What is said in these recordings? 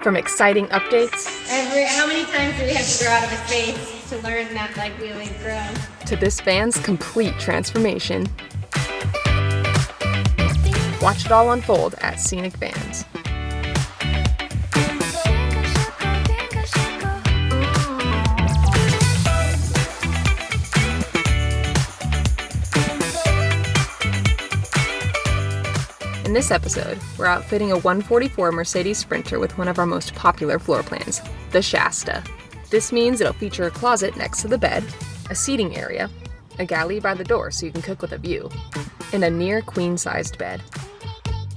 From exciting updates How many times do we have to grow out of a space to learn that we always grow? to this van's complete transformation. Watch it all unfold at Scenic Vans. In this episode, we're outfitting a 144 Mercedes Sprinter with one of our most popular floor plans, the Shasta. This means it'll feature a closet next to the bed, a seating area, a galley by the door so you can cook with a view, and a near queen-sized bed.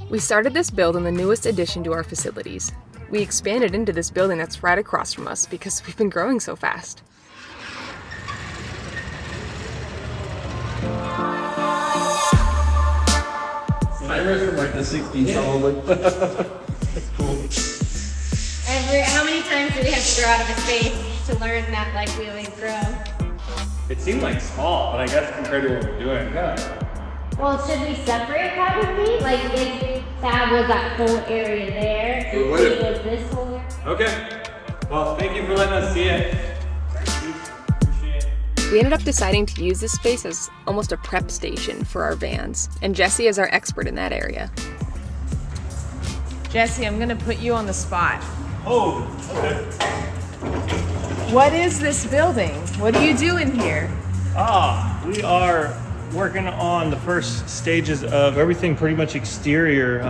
We started this build in the newest addition to our facilities. We expanded into this building that's right across from us because we've been growing so fast. Timers from like the 60s, probably. That's cool. How many times do we have to grow out of a space to learn that we always grow? It seemed like small, but I guess compared to what we're doing, yeah. Well, should we separate probably? If that was that whole area there, It would have. was this whole area? Okay. Well, thank you for letting us see it. Appreciate it. We ended up deciding to use this space as almost a prep station for our vans, and Jesse is our expert in that area. Jesse, I'm gonna put you on the spot. Oh, okay. What is this building? What do you do in here? We are working on the first stages of everything pretty much exterior.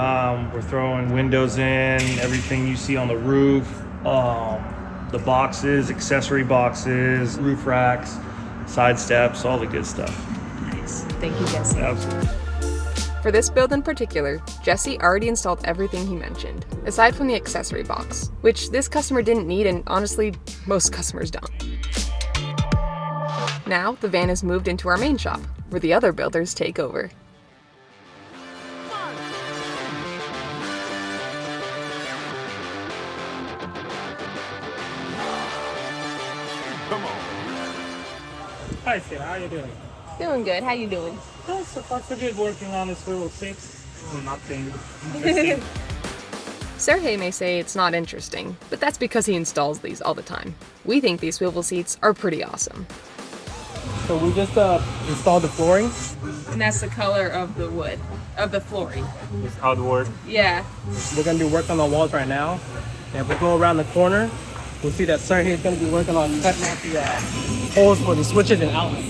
We're throwing windows in, everything you see on the roof, the boxes, accessory boxes, roof racks, side steps, all the good stuff. Nice. Thank you, Jesse. Absolutely. For this build in particular, Jesse already installed everything he mentioned, aside from the accessory box, which this customer didn't need and honestly, most customers don't. Now, the van is moved into our main shop, where the other builders take over. Hi, Sarah. How you doing? Doing good. How you doing? Oh, so far so good. Working on the Swivel 6. Nothing. Serhii may say it's not interesting, but that's because he installs these all the time. We think these swivel seats are pretty awesome. So we just installed the flooring. And that's the color of the wood, of the flooring. It's outward. Yeah. We're gonna do work on the walls right now. And if we go around the corner, we'll see that Serhii is gonna be working on cutting out the holes for the switches and outlets.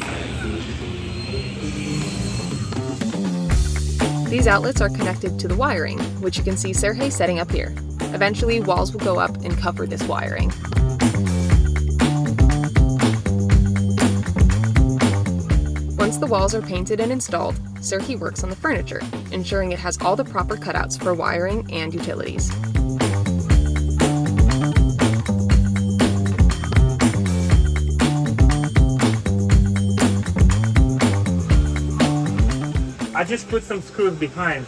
These outlets are connected to the wiring, which you can see Serhii setting up here. Eventually, walls will go up and cover this wiring. Once the walls are painted and installed, Serhii works on the furniture, ensuring it has all the proper cutouts for wiring and utilities. I just put some screws behind.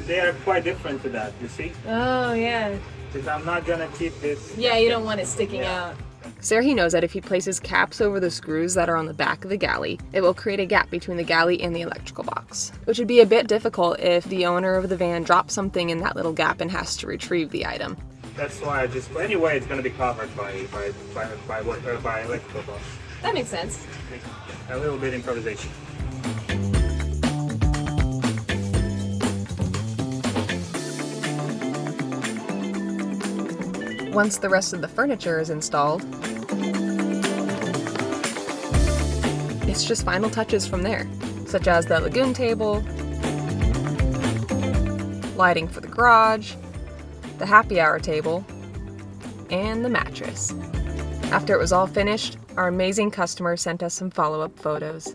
They are quite different to that, you see? Oh, yeah. Because I'm not gonna keep this. Yeah, you don't want it sticking out. Serhii knows that if he places caps over the screws that are on the back of the galley, it will create a gap between the galley and the electrical box, which would be a bit difficult if the owner of the van drops something in that little gap and has to retrieve the item. That's why I just. Anyway, it's gonna be covered by electrical box. That makes sense. A little bit improvisation. Once the rest of the furniture is installed, it's just final touches from there, such as the Lagun table, lighting for the garage, the happy hour table, and the mattress. After it was all finished, our amazing customer sent us some follow-up photos.